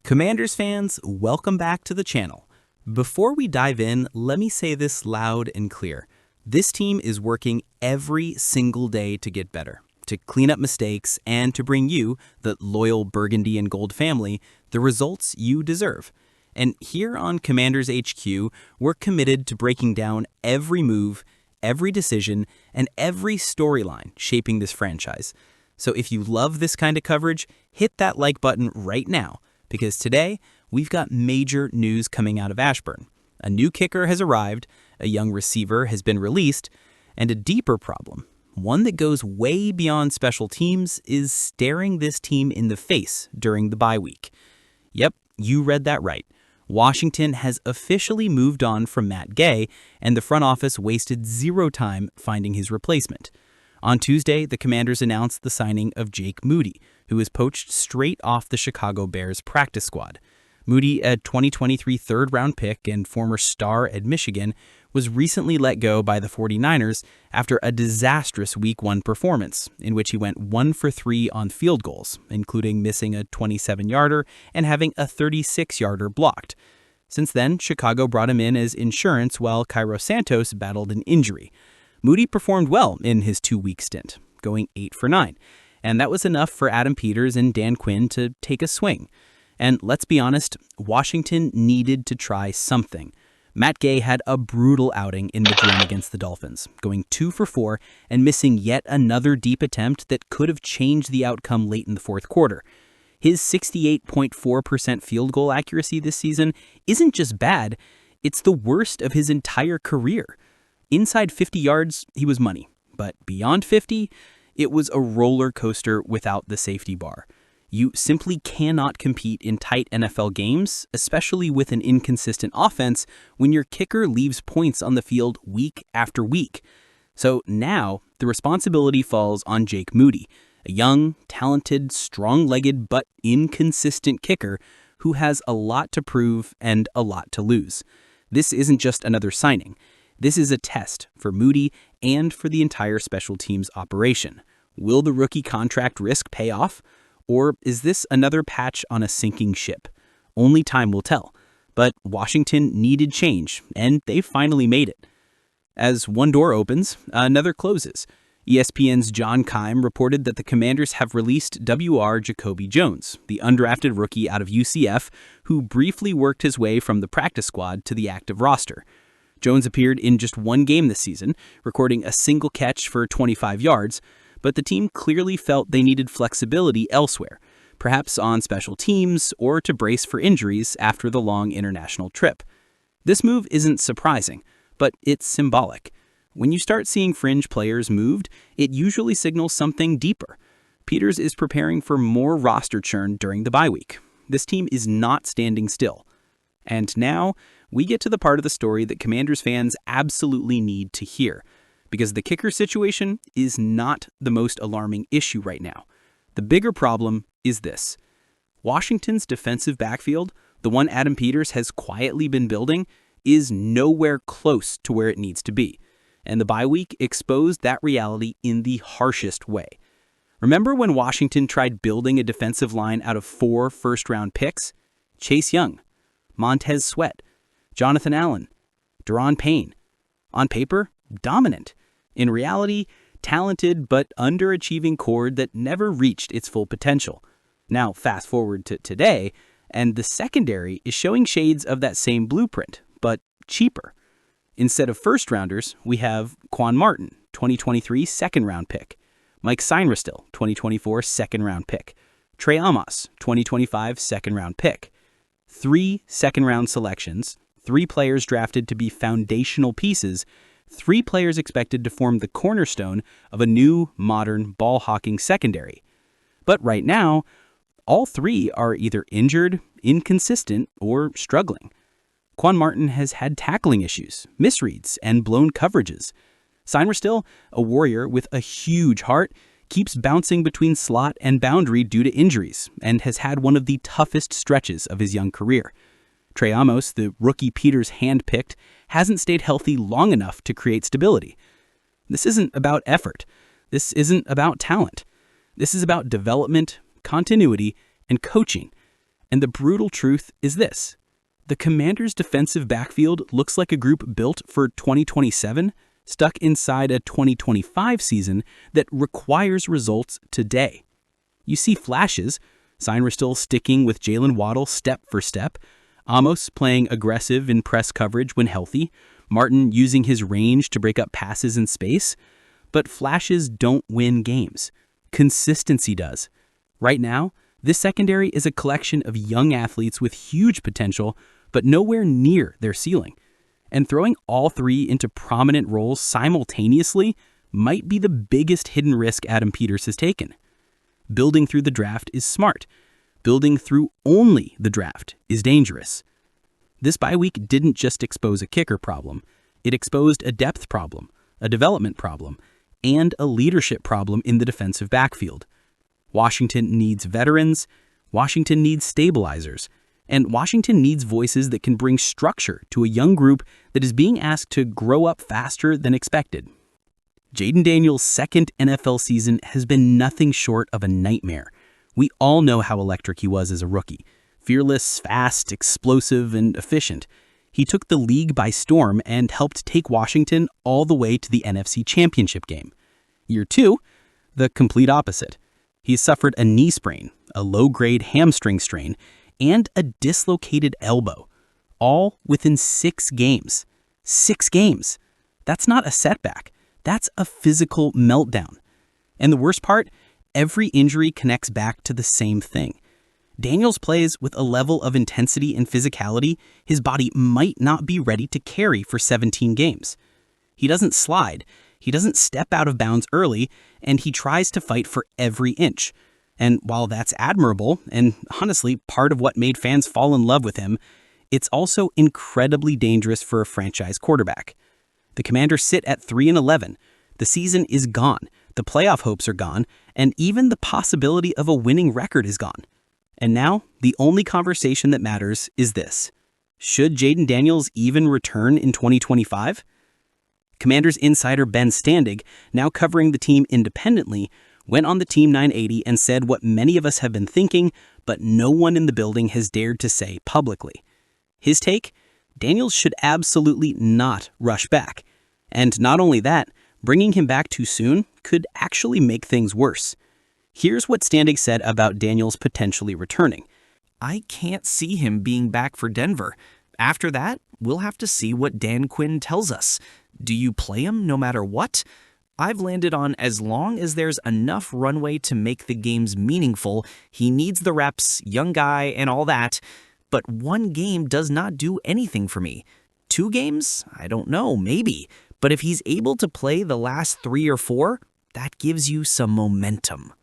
Commanders fans, welcome back to the channel. Before we dive in, let me say this loud and clear. This team is working every single day to get better, to clean up mistakes, and to bring you, the loyal burgundy and gold family, the results you deserve. And here on Commanders HQ, we're committed to breaking down every move, every decision, and every storyline shaping this franchise. So if you love this kind of coverage, hit that like button right now, because today we've got major news coming out of Ashburn. A new kicker has arrived, a young receiver has been released, and a deeper problem, one that goes way beyond special teams, is staring this team in the face during the bye week. Yep, you read that right. Washington has officially moved on from Matt Gay, and the front office wasted zero time finding his replacement. On Tuesday, the Commanders announced the signing of Jake Moody, who was poached straight off the Chicago Bears practice squad. Moody, a 2023 third-round pick and former star at Michigan, was recently let go by the 49ers after a disastrous Week 1 performance, in which he went 1 for 3 on field goals, including missing a 27-yarder and having a 36-yarder blocked. Since then, Chicago brought him in as insurance while Cairo Santos battled an injury. Moody performed well in his 2-week stint, going 8 for 9, and that was enough for Adam Peters and Dan Quinn to take a swing. And let's be honest, Washington needed to try something. Matt Gay had a brutal outing in Madrid against the Dolphins, going 2 for 4 and missing yet another deep attempt that could have changed the outcome late in the fourth quarter. His 68.4% field goal accuracy this season isn't just bad, it's the worst of his entire career. Inside 50 yards, he was money, but beyond 50, it was a roller coaster without the safety bar. You simply cannot compete in tight NFL games, especially with an inconsistent offense, when your kicker leaves points on the field week after week. So now, the responsibility falls on Jake Moody, a young, talented, strong-legged but inconsistent kicker who has a lot to prove and a lot to lose. This isn't just another signing. This is a test for Moody and for the entire special teams operation. Will the rookie contract risk pay off? Or is this another patch on a sinking ship? Only time will tell. But Washington needed change, and they finally made it. As one door opens, another closes. ESPN's John Keim reported that the Commanders have released W.R. Jacoby Jones, the undrafted rookie out of UCF, who briefly worked his way from the practice squad to the active roster. Jones appeared in just one game this season, recording a single catch for 25 yards, but the team clearly felt they needed flexibility elsewhere, perhaps on special teams or to brace for injuries after the long international trip. This move isn't surprising, but it's symbolic. When you start seeing fringe players moved, it usually signals something deeper. Peters is preparing for more roster churn during the bye week. This team is not standing still. And now, we get to the part of the story that Commanders fans absolutely need to hear, because the kicker situation is not the most alarming issue right now. The bigger problem is this. Washington's defensive backfield, the one Adam Peters has quietly been building, is nowhere close to where it needs to be. And the bye week exposed that reality in the harshest way. Remember when Washington tried building a defensive line out of 4 first-round picks? Chase Young, Montez Sweat, Jonathan Allen, Daron Payne. On paper, dominant. In reality, talented but underachieving core that never reached its full potential. Now fast forward to today, and the secondary is showing shades of that same blueprint, but cheaper. Instead of first-rounders, we have Quan Martin, 2023 second-round pick, Mike Seinristil, 2024 second-round pick, Trey Amos, 2025 second-round pick. 3 second-round selections, 3 players drafted to be foundational pieces, 3 players expected to form the cornerstone of a new, modern, ball-hawking secondary. But right now, all 3 are either injured, inconsistent, or struggling. Quan Martin has had tackling issues, misreads, and blown coverages. Seinristil, a warrior with a huge heart, keeps bouncing between slot and boundary due to injuries, and has had one of the toughest stretches of his young career. Trey Amos, the rookie Peters handpicked, hasn't stayed healthy long enough to create stability. This isn't about effort. This isn't about talent. This is about development, continuity, and coaching. And the brutal truth is this. The Commanders' defensive backfield looks like a group built for 2027, stuck inside a 2025 season that requires results today. You see flashes, Seiner still sticking with Jalen Waddle step for step, Amos playing aggressive in press coverage when healthy, Martin using his range to break up passes in space. But flashes don't win games. Consistency does. Right now, this secondary is a collection of young athletes with huge potential, but nowhere near their ceiling. And throwing all three into prominent roles simultaneously might be the biggest hidden risk Adam Peters has taken. Building through the draft is smart. Building through only the draft is dangerous. This bye week didn't just expose a kicker problem. It exposed a depth problem, a development problem, and a leadership problem in the defensive backfield. Washington needs veterans, Washington needs stabilizers, and Washington needs voices that can bring structure to a young group that is being asked to grow up faster than expected. Jaden Daniels' second NFL season has been nothing short of a nightmare. We all know how electric he was as a rookie. Fearless, fast, explosive, and efficient. He took the league by storm and helped take Washington all the way to the NFC Championship game. Year 2, the complete opposite. He suffered a knee sprain, a low-grade hamstring strain, and a dislocated elbow, all within 6 games. 6 games. That's not a setback. That's a physical meltdown. And the worst part, every injury connects back to the same thing. Daniels plays with a level of intensity and physicality his body might not be ready to carry for 17 games. He doesn't slide, he doesn't step out of bounds early, and he tries to fight for every inch. And while that's admirable, and honestly part of what made fans fall in love with him, it's also incredibly dangerous for a franchise quarterback. The Commanders sit at 3-11. The season is gone, the playoff hopes are gone, and even the possibility of a winning record is gone. And now, the only conversation that matters is this. Should Jaden Daniels even return in 2025? Commanders insider Ben Standig, now covering the team independently, went on the Team 980 and said what many of us have been thinking, but no one in the building has dared to say publicly. His take? Daniels should absolutely not rush back. And not only that, bringing him back too soon could actually make things worse. Here's what Standig said about Daniels potentially returning. I can't see him being back for Denver. After that, we'll have to see what Dan Quinn tells us. Do you play him no matter what? I've landed on as long as there's enough runway to make the games meaningful, he needs the reps, young guy, and all that. But 1 game does not do anything for me. 2 games? I don't know, maybe. But if he's able to play the last 3 or 4, that gives you some momentum.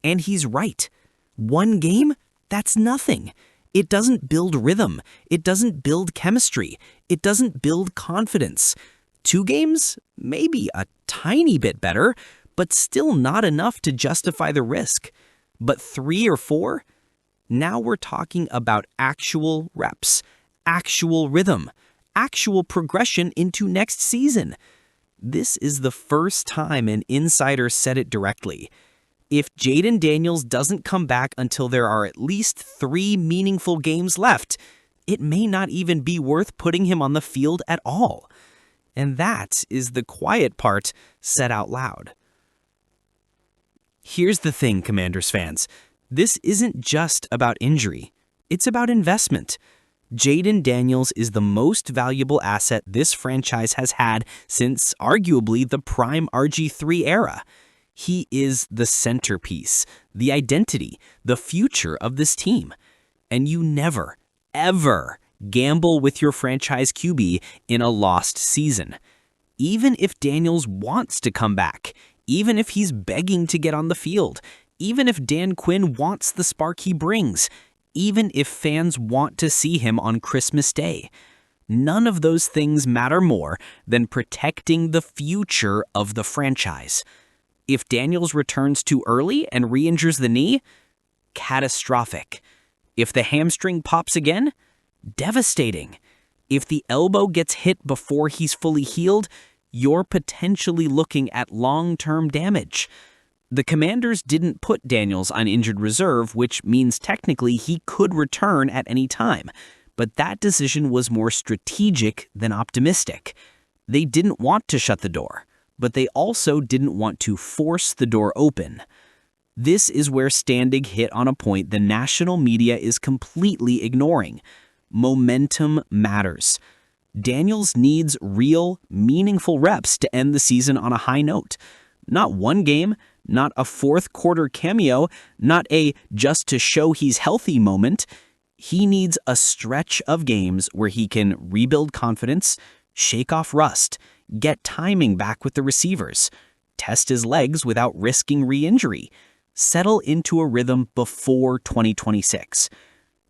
And he's right. 1 game? That's nothing. It doesn't build rhythm. It doesn't build chemistry. It doesn't build confidence. 2 games? Maybe a tiny bit better, but still not enough to justify the risk. But 3 or 4? Now we're talking about actual reps, actual rhythm, actual progression into next season. This is the first time an insider said it directly. If Jaden Daniels doesn't come back until there are at least 3 meaningful games left, it may not even be worth putting him on the field at all. And that is the quiet part said out loud. Here's the thing, Commanders fans. This isn't just about injury. It's about investment. Jaden Daniels is the most valuable asset this franchise has had since arguably the prime RG3 era. He is the centerpiece, the identity, the future of this team. And you never, ever gamble with your franchise QB in a lost season. Even if Daniels wants to come back, even if he's begging to get on the field, even if Dan Quinn wants the spark he brings, even if fans want to see him on Christmas Day. None of those things matter more than protecting the future of the franchise. If Daniels returns too early and re-injures the knee, catastrophic. If the hamstring pops again, devastating. If the elbow gets hit before he's fully healed, you're potentially looking at long-term damage. The Commanders didn't put Daniels on injured reserve, which means technically he could return at any time. But that decision was more strategic than optimistic. They didn't want to shut the door, but they also didn't want to force the door open. This is where Standig hit on a point the national media is completely ignoring. Momentum matters. Daniels needs real, meaningful reps to end the season on a high note. Not one game, not a fourth quarter cameo, not a just to show he's healthy moment. He needs a stretch of games where he can rebuild confidence, shake off rust, get timing back with the receivers, test his legs without risking re-injury, settle into a rhythm before 2026.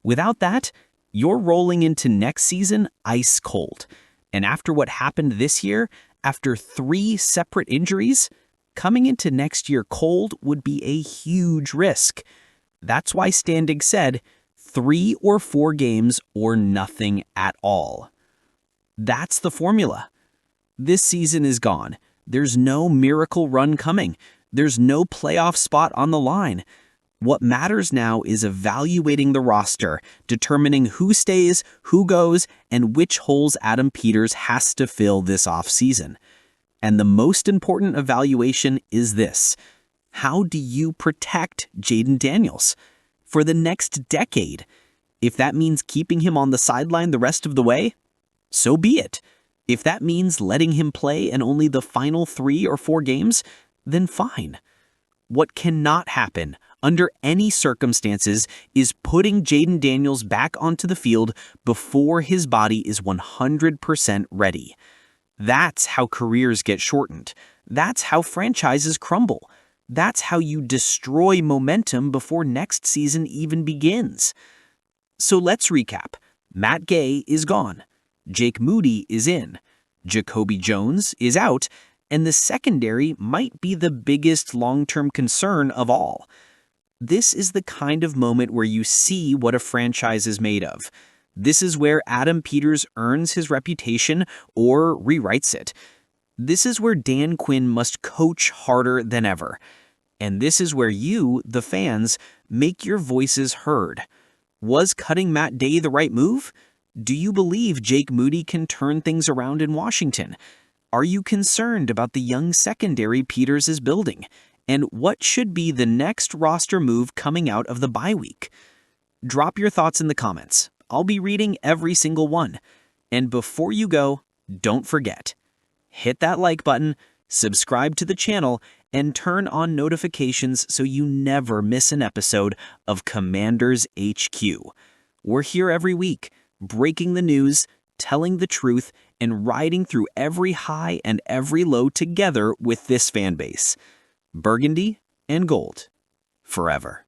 Without that, you're rolling into next season ice cold. And after what happened this year, after 3 separate injuries, coming into next year cold would be a huge risk. That's why Standig said 3 or 4 games or nothing at all. That's the formula. This season is gone. There's no miracle run coming. There's no playoff spot on the line. What matters now is evaluating the roster, determining who stays, who goes, and which holes Adam Peters has to fill this offseason. And the most important evaluation is this: how do you protect Jaden Daniels for the next decade? If that means keeping him on the sideline the rest of the way, so be it. If that means letting him play in only the final 3 or 4 games, then fine. What cannot happen under any circumstances is putting Jaden Daniels back onto the field before his body is 100% ready. That's how careers get shortened. That's how franchises crumble. That's how you destroy momentum before next season even begins. So let's recap. Matt Gay is gone. Jake Moody is in. Jacoby Jones is out. And the secondary might be the biggest long-term concern of all. This is the kind of moment where you see what a franchise is made of. This is where Adam Peters earns his reputation or rewrites it. This is where Dan Quinn must coach harder than ever. And this is where you, the fans, make your voices heard. Was cutting Matt Day the right move? Do you believe Jake Moody can turn things around in Washington? Are you concerned about the young secondary Peters is building? And what should be the next roster move coming out of the bye week? Drop your thoughts in the comments. I'll be reading every single one. And before you go, don't forget, hit that like button, subscribe to the channel, and turn on notifications so you never miss an episode of Commanders HQ. We're here every week, breaking the news, telling the truth, and riding through every high and every low together with this fan base. Burgundy and gold, forever.